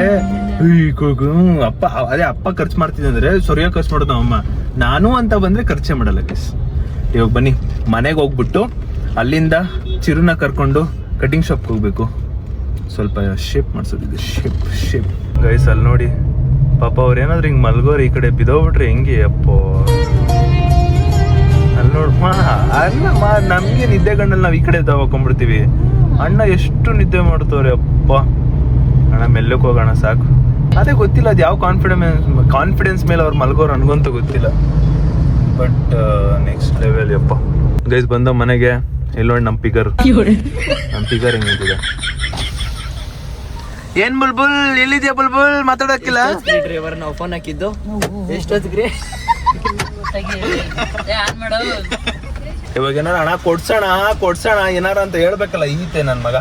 ಅಪ್ಪ ಖರ್ಚು ಮಾಡ್ತಿದ್ದಂದ್ರೆ ಸರಿಯಾಗಿ ಖರ್ಚು ಮಾಡೋದು ನಮ್ಮಮ್ಮ. ನಾನು ಅಂತ ಬಂದ್ರೆ ಖರ್ಚೇ ಮಾಡಲ್ಲ ಗೈಸ್. ಇವಾಗ ಬನ್ನಿ ಮನೆಗೆ ಹೋಗ್ಬಿಟ್ಟು ಅಲ್ಲಿಂದ ಚಿರುನ ಕರ್ಕೊಂಡು ಕಟಿಂಗ್ ಶಾಪ್ಗೆ ಹೋಗ್ಬೇಕು. ಸ್ವಲ್ಪ ಶೇಪ್ ಮಾಡಿಸೋದಿದೆ. ಶೇಪ್ ಗೈಸ್ ಅಲ್ಲಿ ನೋಡಿ ಪಾಪ ಅವ್ರು ಏನಾದ್ರು ಹಿಂಗೆ ಮಲ್ಗೋರು ಈ ಕಡೆ ಬಿದ್ದೋಗ್ಬಿಟ್ರೆ ಹೆಂಗೆ ಅಪ್ಪೋ. ಅಲ್ಲಿ ನೋಡ್ಮ ಅಲ್ಲಮ್ಮ, ನಮ್ಗೆ ನಿದ್ದೆ ಗಣ್ಣಲ್ಲಿ ನಾವು ಈ ಕಡೆ ತಗೊಂಡ್ಬಿಡ್ತೀವಿ. ಅಣ್ಣ ಎಷ್ಟು ನಿದ್ದೆ ಮಾಡ್ತವ್ರೆ ಅಪ್ಪ. ಅಣ್ಣ ಮೆಲ್ಲಕ್ಕೆ ಹೋಗೋಣ ಸಾಕು. ಅದೇ ಗೊತ್ತಿಲ್ಲ ಅದು ಯಾವ ಕಾನ್ಫಿಡೆನ್ಸ್ ಮೇಲೆ ಅವ್ರು ಮಲ್ಗೋರು ಅನ್ಕೊಂತ ಗೊತ್ತಿಲ್ಲ. ಬಟ್ ನೆಕ್ಸ್ಟ್ ಲೆವೆಲ್ ಯಪ್ಪ. ಗೈಸ್ ಬಂದ ಮನೆಗೆ. ಇಲ್ಲಿ ನೋಡಿ ನಮ್ಮ ಪಿಗರ್ ಹೆಂಗಿದೆ. ಏನ್ ಬುಲ್ಬುಲ್, ಎಲ್ಲಿದ್ಯಾ ಬುಲ್ಬುಲ್? ಮಾತಾಡಕ್ಕಿಲ್ಲ. ಡ್ರೈವರ್ ನಾವು ಫೋನ್ ಹಾಕಿದ್ದು ಎಷ್ಟೊತ್ತಿಗ್ರಿ? ಇವಾಗ ಏನಾರ ಹಣ ಕೊಡ್ಸೋಣ ಏನಾರ ಅಂತ ಹೇಳ್ಬೇಕಲ್ಲ. ಈತೆ ನನ್ ಮಗ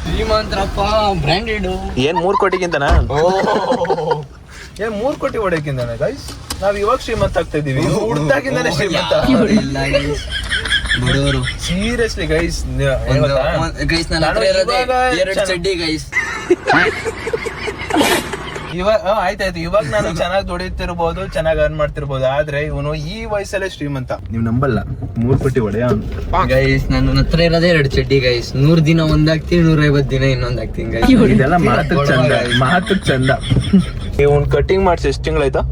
ಶ್ರೀಮಂತರಪ್ಪ, ಬ್ರ್ಯಾಂಡೆಡ್. ಏನ್ 3 ಕೋಟಿಗಿಂತನಾ? ಏನ್ 3 ಕೋಟಿ ಹೊಡೆಯಕ್ಕಿಂತಾನೆ ಗೈಸ್? ನಾವ್ ಇವಾಗ ಶ್ರೀಮಂತ ಆಗ್ತಾ ಇದೀವಿ. ಹುಡ್ದಾಗಿಂದಾನೆ ಶ್ರೀಮಂತ. ಬಡವರು ಸೀರಿಯಸ್ಲಿ ಗೈಸ್. ಗೈಸ್ ನನ್ನ ಹತ್ರ ಇರೋದೇ 2 ಚಡ್ಡಿ ಗೈಸ್. ಇವಾಗ ಆಯ್ತಾಯ್ತು, ಇವಾಗ ನಾನು ಚೆನ್ನಾಗಿ ದುಡಿತಿರ್ಬೋದು, ಚೆನ್ನಾಗಿ ಅರ್ನ್ ಮಾಡ್ತಿರ್ಬೋದು. ಆದ್ರೆ ಇವನು ಈ ವಯಸ್ಸಲ್ಲೇ ಶ್ರೀಮಂತ. ನೀವ್ ನಂಬಲ್ಲ, 3 ಕೋಟಿ ಹೊಡೆಯ ಗೈಸ್. ನನ್ನ ಹತ್ರ ಇರೋದೇ 2 ಚಡ್ಡಿ ಗೈಸ್. 100 ದಿನ ಒಂದಾಗ್ತೀನಿ, 150 ದಿನ ಇನ್ನೊಂದ್ ಹಾಕ್ತೀನಿ ಗೈಸ್. ಇದೆಲ್ಲ ಮಾತಕ್ ಚಂದ. ಇವ್ನ್ ಕಟಿಂಗ್ ಮಾಡ್ಸಿ ಎಷ್ಟು ತಿಂಗಳಾಯ್ತಾ?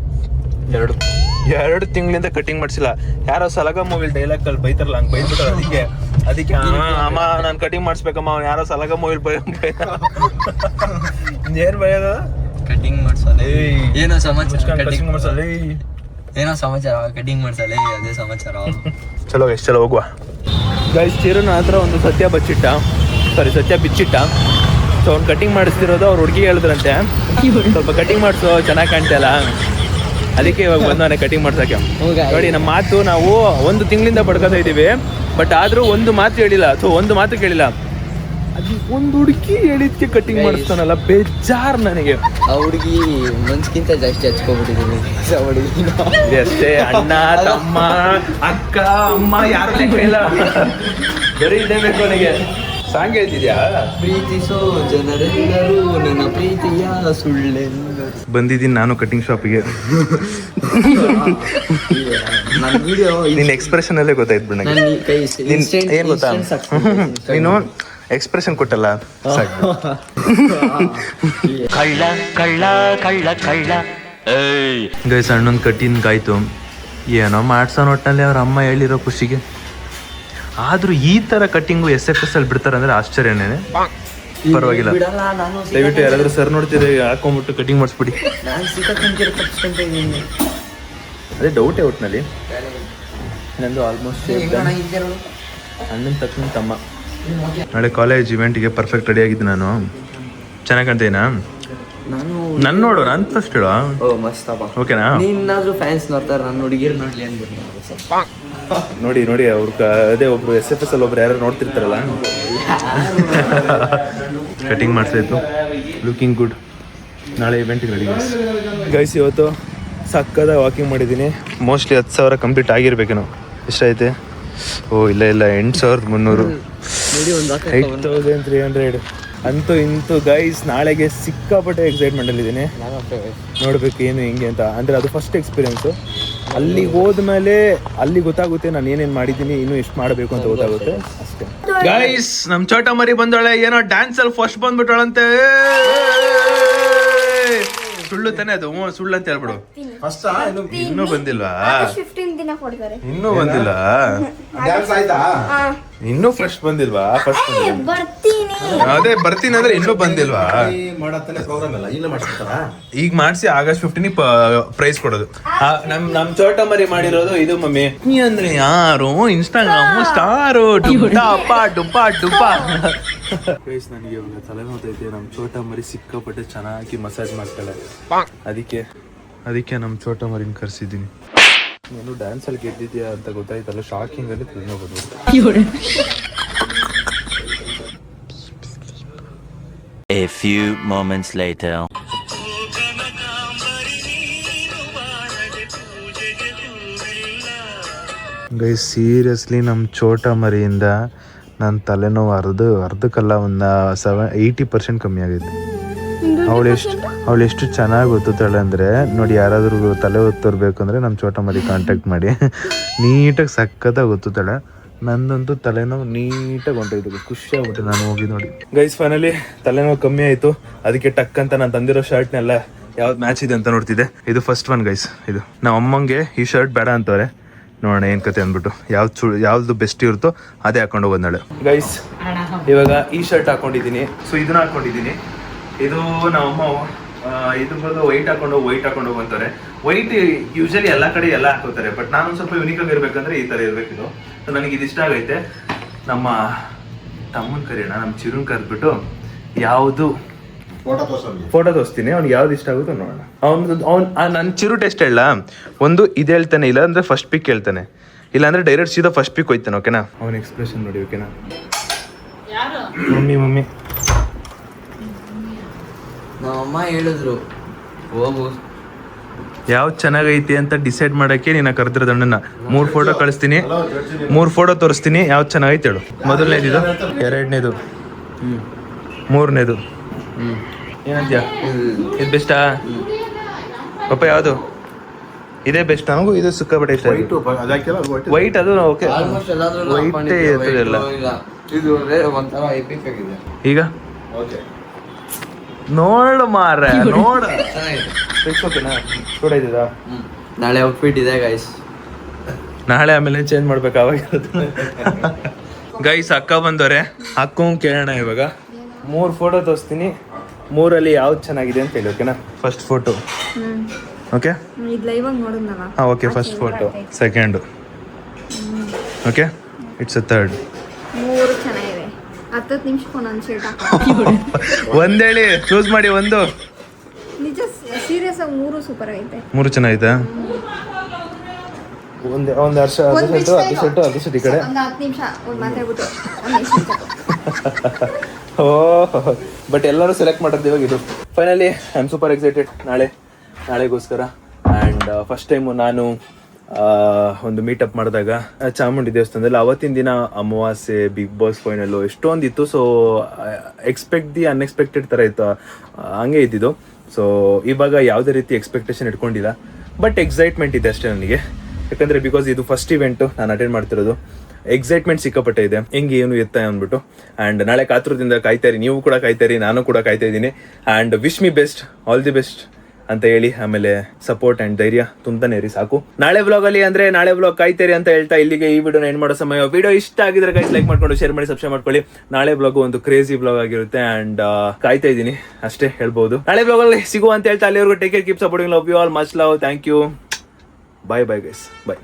2 ತಿಂಗಳಿಂದ ಕಟಿಂಗ್ ಮಾಡ್ಸಿಲ್ಲ. ಯಾರೋ ಸಲಗ ಮೂವಿಲ್ ಡೈಲಾಗ್ ಅಲ್ಲಿ ಬೈತಾರಲ್ಲ, ಹಂಗ್ ಬೈದ್ಬಿಟ್ಟಾರ. ಅದಕ್ಕೆ ಅಮ್ಮ ನಾನ್ ಕಟಿಂಗ್ ಮಾಡಿಸ್ಬೇಕಮ್ಮ. ಅವ್ನು ಯಾರೋ ಸಲಗ ಮೂವಿಲ್ ಏನ್ ಬೈಯೋದ? ಕಟಿಂಗ್ ಮಾಡ್ಸಲ್ಲ ಏನೋ ಸಮಾಚಾರ. ಕಟಿಂಗ್ ಮಾಡ್ಸಲ್ಲ ಏನೋ ಸಮಾಚಾರ. ಕಟಿಂಗ್ ಮಾಡ್ಸಲ್ಲ ಅದೇ ಸಮಾಚಾರ. ಚಲೋ ಹೋಗುವ ಗೈಸ್. ಚಿರುನ ಹತ್ರ ಒಂದು ಸತ್ಯ ಬಿಚ್ಚಿಟ್ಟ. ಸೊ ಅವ್ನು ಕಟಿಂಗ್ ಮಾಡಿಸ್ತಿರೋದು ಅವ್ರ ಹುಡುಗಿ ಹೇಳಿದ್ರಂತೆ, ಸ್ವಲ್ಪ ಕಟಿಂಗ್ ಮಾಡಿಸೋ ಚೆನ್ನಾಗಿ ಕಾಣ್ತಲ್ಲ. ಅದಕ್ಕೆ ಇವಾಗ ಬಂದವನೇ ಕಟಿಂಗ್ ಮಾಡ್ಸಕ್ಕೆ. ನೋಡಿ ನಮ್ಮ ಮಾತು ನಾವು 1 ತಿಂಗಳಿಂದ ಪಡ್ಕೋತಾ ಇದ್ದೀವಿ. ಬಟ್ ಆದ್ರೂ ಒಂದು ಮಾತು ಹೇಳಿಲ್ಲ. ಸೊ ಒಂದು ಮಾತು ಕೇಳಿಲ್ಲ. ಅದು ಒಂದು ಹುಡುಗಿ ಹೇಳಿದ್ಕೆ ಕಟಿಂಗ್ ಮಾಡಿಸ್ತಾನಲ್ಲ, ಬೇಜಾರ್ ನನಗೆ. ಆ ಹುಡುಗಿ ಮನ್ಸ್ಕಿಂತ ಜಾಸ್ತಿ ಹಚ್ಕೊಬಿಟ್ಟಿದ್ದೀನಿ ಹುಡುಗಿ. ಅಷ್ಟೇ. ಅಣ್ಣ ತಮ್ಮ ಅಕ್ಕ ಅಮ್ಮ ಯಾರು ಇಲ್ಲ, ಬರೀ ಇದೇ ಬೇಕು ನನಗೆ. ಸಾಂಗ್ ಹೇಳ್ತಿದ್ಯಾ? ಪ್ರೀತಿಸೋ ಜನರೆಲ್ಲರೂ ನನ್ನ ಪ್ರೀತಿಯ ಸುಳ್ಳೆಂದರು. ಬಂದಿದ್ದೀನಿ ನಾನು ಕಟಿಂಗ್ ಶಾಪಿಗೆ. ನನ್ನ ವಿಡಿಯೋ ನಿನ್ನ ಎಕ್ಸ್ಪ್ರೆಷನ್ ಅಲ್ಲೇ ಗೊತ್ತಾಯ್ತು ಬಿಡ. ಏನ್ ಗೊತ್ತಾ, ನೀನು ಎಕ್ಸ್ಪ್ರೆಷನ್ ಕೊಟ್ಟಲ್ಲ. ಗೈಸ್ ಅಣ್ಣನ ಕಟಿಂಗ್ ಆಯ್ತು. ಏನೋ ಮಾಡ್ಸೋನ್ ಒಟ್ಟಲ್ಲಿ ಅವ್ರ ಅಮ್ಮ ಹೇಳಿರೋ ಖುಷಿಗೆ. ಆದ್ರೂ ಈ ತರ ಕಟಿಂಗು SFS ಅಲ್ಲಿ ಬಿಡ್ತಾರೆ ಅಂದ್ರೆ ಆಶ್ಚರ್ಯನೇ. ಪರವಾಗಿಲ್ಲ, ದಯವಿಟ್ಟು ಯಾರಾದ್ರೂ ಸರ್ ನೋಡ್ತೀರಿ ಹಾಕೊಂಡ್ಬಿಟ್ಟು ಕಟಿಂಗ್ ಮಾಡಿಸ್ಬಿಡಿ. ಅದೇ ಡೌಟೇ ಒಟ್ಟಿನಲ್ಲಿ. ನಂದು ಆಲ್ಮೋಸ್ಟ್ ಅಣ್ಣನ ತಕ್ಕ ತಮ್ಮ. ನಾಳೆ ಕಾಲೇಜ್ ಇವೆಂಟ್ಗೆ ಪರ್ಫೆಕ್ಟ್ ರೆಡಿ ಆಗಿದ್ದು ನಾನು. ಚೆನ್ನಾಗಿ ಕಾಣ್ತೇನಾ? ನಾನು ನೋಡು, ನಾನು ಫಸ್ಟ್ ಹೇಳು. ಓಕೆನಾ? ನೀನಾದ್ರೂ ಫ್ಯಾನ್ಸ್ ನೋಡ್ತಾರೆ, ನಾನು ಹುಡುಗಿರು ನೋಡ್ಲಿ ಅಂದ್ಬಿಟ್ಟು. ನೋಡಿ ಅವ್ರ ಅದೇ ಒಬ್ರು SFS ಅಲ್ಲಿ ಒಬ್ರು ಯಾರು ನೋಡ್ತಿರ್ತಾರಲ್ಲ. ಕಟಿಂಗ್ ಮಾಡಿಸಾಯ್ತು, ಲುಕಿಂಗ್ ಗುಡ್. ನಾಳೆ ಇವೆಂಟಿಗೆ ರೆಡಿ ಗೈಸ್. ಇವತ್ತು ಸಕ್ಕದ ವಾಕಿಂಗ್ ಮಾಡಿದ್ದೀನಿ. ಮೋಸ್ಟ್ಲಿ 10,000 ಕಂಪ್ಲೀಟ್ ಆಗಿರ್ಬೇಕೇನೋ. ಎಷ್ಟೈತೆ? ಇಲ್ಲ 8,300, 8,300 ಅಂತೂ ಇಂತೂ ಗೈಸ್. ನಾಳೆಗೆ ಸಿಕ್ಕಾಪಟ್ಟೆ ಎಕ್ಸೈಟ್ಮೆಂಟ್ ಅಲ್ಲಿ ಇದ್ದೀನಿ. ನೋಡ್ಬೇಕು ಏನು ಹೆಂಗೆ ಅಂತ. ಅಂದ್ರೆ ಅದು ಫಸ್ಟ್ ಎಕ್ಸ್ಪೀರಿಯನ್ಸು. ಅಲ್ಲಿಗೆ ಹೋದ್ಮೇಲೆ ಅಲ್ಲಿ ಗೊತ್ತಾಗುತ್ತೆ ನಾನು ಏನೇನು ಮಾಡಿದ್ದೀನಿ, ಇನ್ನೂ ಎಷ್ಟು ಮಾಡಬೇಕು ಅಂತ ಗೊತ್ತಾಗುತ್ತೆ ಅಷ್ಟೇ. ಗೈಸ್ ನಮ್ ಚೋಟ ಮರಿ ಬಂದೋಳೆ. ಏನೋ ಡ್ಯಾನ್ಸ್ ಅಲ್ಲಿ ಫಸ್ಟ್ ಬಂದ್ಬಿಟ್ಟೋಳಂತೆ. ಸುಳ್ಳು ತಾನೆ ಅದು? ಸುಳ್ಳು ಅಂತ ಹೇಳ್ಬಿಡು. ಇನ್ನೂ ಬಂದಿಲ್ವಾ? ದಿನ ಕೊಡ್ತಾರೆ. ಇನ್ನೂ ಬಂದಿಲ್ಲ, ಡ್ಯಾನ್ಸ್ ಆಯ್ತಾ? ಇನ್ನೂ ಫ್ರೆಶ್ ಬಂದಿಲ್ವಾ? ಫಸ್ಟ್ ಬರ್ತೀನಿ. ಅದೇ ಬರ್ತೀನಿ ಅಂದ್ರೆ ಇನ್ನೂ ಬಂದಿಲ್ವಾ? ಮಾಡತ್ತಾನೆ ಪ್ರೋಗ್ರಾಮ್ ಎಲ್ಲ ಇಲ್ಲ ಮಾಡಿಸ್ತಾರ. ಈಗ ಮಾಡಿಸಿ ಆಗಸ್ಟ್ 15 ಪ್ರೈಸ್ ಕೊಡೋದು. ನಮ್ ಚೋಟ ಮರಿ ಮಾಡಿರೋದು ಇದು ಮಮ್ಮಿ. ನೀ ಅಂದ್ರೆ ಯಾರು? Instagram star. ಡುಪ್ಪಾ ಡುಪ್ಪಾ ಡುಪ್ಪಾ. ಗೈಸ್, ನನಗೆ ಇವಾಗ ತಲೆನೋತೈತೆ. ನಮ್ ಚೋಟ ಮರಿ ಸಿಕ್ಕಾಪಟ್ಟೆ ಚೆನ್ನಾಗಿ ಮಸಾಜ್ ಮಾಡ್ತಾಳೆ. ಅದಕ್ಕೆ ನಮ್ ಚೋಟ ಮರಿನ ಕರ್ಸಿದ್ದೀನಿ. ನೀನು ಡ್ಯಾನ್ಸ್ ಅಲ್ಲಿ ಗೆದ್ದಿದ್ಯಾ ಅಂತ ಗೊತ್ತಾಯ್ತಲ್ಲ, ಶಾಕಿಂಗ್ ಅಲ್ಲಿ ತಲೆನೋಬೋದು. A few moments later. Guys, seriously ನಮ್ಮ ಚೋಟ ಮರಿಯಿಂದ ನನ್ನ ತಲೆನೋವು ಅರ್ಧಕ್ಕಲ್ಲ ಒಂದು 80% ಕಮ್ಮಿ ಆಗೈತೆ. ಅವಳು ಎಷ್ಟು ಚೆನ್ನಾಗಿ ಒತ್ತುತ್ತಾಳೆ ಅಂದರೆ ನೋಡಿ, ಯಾರಾದರೂ ತಲೆ ಒತ್ತರ್ಬೇಕು ಅಂದರೆ ನಮ್ಮ ಚೋಟ ಮರಿ ಕಾಂಟ್ಯಾಕ್ಟ್ ಮಾಡಿ. ನೀಟಾಗಿ ಸಖತ್ತಾಗಿ ಒತ್ತುತ್ತಾಳೆ. ನಂದಂತೂ ತಲೆನೋವು ನೀಟಾಗಿ ಹೊಂಟೋಯ್ತು. ಖುಷಿ ಆಗ್ಬಿಟ್ಟೆ ನಾನು ಹೋಗಿ ನೋಡಿ. ಗೈಸ್, ಫೈನಲಿ ತಲೆನೋವು ಕಮ್ಮಿ ಆಯಿತು. ಅದಕ್ಕೆ ಟಕ್ ಅಂತ ನಾನು ತಂದಿರೋ ಶರ್ಟ್ನೆಲ್ಲ ಯಾವ್ದು ಮ್ಯಾಚ್ ಇದೆ ಅಂತ ನೋಡ್ತಿದ್ದೆ. ಇದು ಫಸ್ಟ್ ಒನ್ ಗೈಸ್. ಇದು ನಮ್ಮ ಅಮ್ಮಂಗೆ ಈ ಶರ್ಟ್ ಬೇಡ ಅಂತವ್ರೆ. ನೋಡೋಣ ಏನು ಕತೆ ಅಂದ್ಬಿಟ್ಟು ಯಾವ್ದು ಬೆಸ್ಟ್ ಇರುತ್ತೋ ಅದೇ ಹಾಕೊಂಡು ಹೋಗೋದು ಗೈಸ್. ಇವಾಗ ಈ ಶರ್ಟ್ ಹಾಕೊಂಡಿದ್ದೀನಿ. ಸೊ ಇದನ್ನ ಹಾಕೊಂಡಿದ್ದೀನಿ. ಇದು ನಮ್ಮಮ್ಮ ಇದು ಬಂದು ವೈಟ್ ಹಾಕೊಂಡು ಹೋಗು ಅಂತಾರೆ. ವೈಟ್ ಯೂಶಲಿ ಎಲ್ಲ ಕಡೆ ಎಲ್ಲ ಹಾಕೋತಾರೆ, ಬಟ್ ನಾನು ಒಂದು ಸ್ವಲ್ಪ ಯುನಿಕ್ ಆಗಿ ಇರ್ಬೇಕಂದ್ರೆ ಈ ಥರ ಇರಬೇಕಿದು. ಸೊ ನನಗೆ ಇದು ಇಷ್ಟ ಆಗೈತೆ. ನಮ್ಮ ತಮ್ಮನ ಕರೆಯೋಣ, ನಮ್ಮ ಚಿರುನ್ ಕರೆದ್ಬಿಟ್ಟು ಯಾವುದು ಫೋಟೋ ತೋರಿಸ್ತೀನಿ. ಅವ್ನಿಗೆ ಯಾವ್ದು ಇಷ್ಟ ಆಗುತ್ತೋ ನೋಡೋಣ. ನನ್ನ ಚಿರು ಟೆಸ್ಟ್ ಹೇಳ, ಒಂದು ಇದು ಹೇಳ್ತಾನೆ, ಇಲ್ಲ ಅಂದ್ರೆ ಫಸ್ಟ್ ಪಿಕ್ ಹೇಳ್ತಾನೆ, ಇಲ್ಲ ಅಂದ್ರೆ ಡೈರೆಕ್ಟ್ ಸೀದಾ ಫಸ್ಟ್ ಪಿಕ್ ಹೋಯ್ತಾನೆ. ಓಕೆನಾ? ಅವನ ಎಕ್ಸ್ಪ್ರೆಷನ್ ನೋಡಿ. ಓಕೆನಾ? ಮಮ್ಮಿ ನಮ್ಮಮ್ಮ ಹೇಳಿದ್ರು ಹೋಗು, ಯಾವ್ದು ಚೆನ್ನಾಗೈತಿ ಅಂತ ಡಿಸೈಡ್ ಮಾಡೋಕ್ಕೆ ನೀನು ಕರೆದಿರೋದು ಅಣ್ಣನ. 3 ಫೋಟೋ ಕಳಿಸ್ತೀನಿ, 3 ಫೋಟೋ ತೋರಿಸ್ತೀನಿ, ಯಾವ್ದು ಚೆನ್ನಾಗೈತೆ ಹೇಳು. ಮೊದಲನೇದು, ಎರಡನೇದು, ಮೂರನೇದು. ಏನಂತೀಯ? ಇದು ಬೆಸ್ಟಾ ಪಾಪ? ಯಾವುದು ಇದೇ ಬೆಸ್ಟ್? ನಮಗೂ ಇದು ಸಿಕ್ಕಾಪಟ್ಟೆ ಇಷ್ಟ. ವೈಟ್ ಅದು ಓಕೆ, ಆಲ್ಮೋಸ್ಟ್ ಎಲ್ಲಾದ್ರೂ ವೈಟೇ ಇರ್ತದೆಲ್ಲ. ಇದು ಒಂಥರ ಎಪಿಕ್ ಆಗಿದೆ. ಈಗ ನೋಡು ಮಾರ, ನೋಡ. ಓಕೆನಾ? ಕೂಡ ಇದ್ದಾ? ನಾಳೆ ಔಟ್ಫಿಟ್ ಇದೆ ಗೈಸ್. ನಾಳೆ ಆಮೇಲೆ ಚೇಂಜ್ ಮಾಡ್ಬೇಕು ಅವಾಗ. ಗೈಸ್, ಅಕ್ಕ ಬಂದವ್ರೆ. ಅಕ್ಕ ಕೇಳೋಣ ಇವಾಗ. 3 ಫೋಟೋ ತೋರಿಸ್ತೀನಿ, 3ರಲ್ಲಿ ಯಾವ್ದು ಚೆನ್ನಾಗಿದೆ ಅಂತ ಹೇಳಿ. ಓಕೆನಾ? First photo okay? ಹಾಂ okay. First photo, second okay, it's a third. 3 ಚೆನ್ನಾಗಿದೆ. 10 ನಿಮಿಷಕ್ಕೆ ಒಂದೊಂದು ಶರ್ಟ್ ಹಾಕಿ ಒಂದೇಳಿ ಚೂಸ್ ಮಾಡಿ ಒಂದು. ನಿಜ ಸೀರಿಯಸ್ ಆಗಿ 3 ಸೂಪರ್ ಐತೆ. 3 ಚೆನ್ನಾಗಿತ್ತಾ? ಒಂದು ವರ್ಷ ಅದು ಸೆಟ್ಟು ಈ ಕಡೆ. ಒಂದು 10 ನಿಮಿಷ ಮಾತಾಡ್ಬಿಟ್ಟು ಬಟ್ ಎಲ್ಲರೂ ಸೆಲೆಕ್ಟ್ ಮಾಡೋದು ಇವಾಗ ಇದು. Finally I am super excited ನಾಳೆಗೋಸ್ಕರ. ಆ್ಯಂಡ್ ಫಸ್ಟ್ ಟೈಮು ನಾನು ಒಂದು ಮೀಟಪ್ ಮಾಡಿದಾಗ ಚಾಮುಂಡಿ ದೇವಸ್ಥಾನದಲ್ಲಿ. ಅವತ್ತಿನ ದಿನ ಅಮಾವಾಸ್ಯೆ, ಬಿಗ್ ಬಾಸ್ ಫೈನಲ್ಲು ಎಷ್ಟೊಂದಿತ್ತು. ಸೊ ಎಕ್ಸ್ಪೆಕ್ಟ್ ದಿ ಅನ್ಎಕ್ಸ್ಪೆಕ್ಟೆಡ್ ಥರ ಇತ್ತು, ಹಂಗೆ ಇದ್ದಿದ್ದು. ಸೊ ಇವಾಗ ಯಾವುದೇ ರೀತಿ ಎಕ್ಸ್ಪೆಕ್ಟೇಷನ್ ಇಟ್ಕೊಂಡಿಲ್ಲ, ಬಟ್ ಎಕ್ಸೈಟ್ಮೆಂಟ್ ಇದೆ ಅಷ್ಟೇ ನನಗೆ. ಯಾಕಂದರೆ ಬಿಕಾಸ್ ಇದು ಫಸ್ಟ್ ಇವೆಂಟು ನಾನು ಅಟೆಂಡ್ ಮಾಡ್ತಿರೋದು. ಎಕ್ಸೈಟ್ಮೆಂಟ್ ಸಿಕ್ಕಾಪಟ್ಟೆ ಇದೆ, ಹೆಂಗೆ ಏನು ಇರ್ತಾ ಅಂದ್ಬಿಟ್ಟು. ಆ್ಯಂಡ್ ನಾಳೆ ಕಾತುರದಿಂದ ಕಾಯ್ತಾರಿ, ನೀವು ಕೂಡ ಕಾಯ್ತಾರಿ, ನಾನು ಕೂಡ ಕಾಯ್ತಾ ಇದ್ದೀನಿ. And wish me best, all the best ಅಂತ ಹೇಳಿ, ಆಮೇಲೆ ಸಪೋರ್ಟ್ ಆ್ಯಂಡ್ ಧೈರ್ಯ ತುಂಬ್ತಾನೆ ಇರಿ ಸಾಕು. ನಾಳೆ ವ್ಲಾಗಲ್ಲಿ ಅಂದರೆ ನಾಳೆ ವ್ಲಾಗ್ ಕಾಯ್ತಾರಿ ಅಂತ ಹೇಳ್ತಾ ಇಲ್ಲಿಗೆ ಈ ವಿಡಿಯೋನ ಎಂಡ್ ಮಾಡೋ ಸಮಯ. ವಿಡಿಯೋ ಇಷ್ಟ ಆಗಿದ್ರೆ ಗೈಸ್ ಲೈಕ್ ಮಾಡ್ಕೊಂಡು, ಶೇರ್ ಮಾಡಿ, ಸಬ್ಸ್ಕ್ರೈಬ್ ಮಾಡ್ಕೊಳ್ಳಿ. ನಾಳೆ ವ್ಲಾಗು ಒಂದು ಕ್ರೇಜಿ ವ್ಲಾಗ್ ಆಗಿರುತ್ತೆ. ಆ್ಯಂಡ್ ಕಾಯ್ತಾ ಇದ್ದೀನಿ ಅಷ್ಟೇ ಹೇಳ್ಬೋದು. ನಾಳೆ ವ್ಲಾಗಲ್ಲಿ ಸಿಗು ಅಂತ ಹೇಳ್ತಾ ಅಲ್ಲಿವರೆಗೂ take care, keep supporting, love you all, much love, thank you, bye bye guys, bye.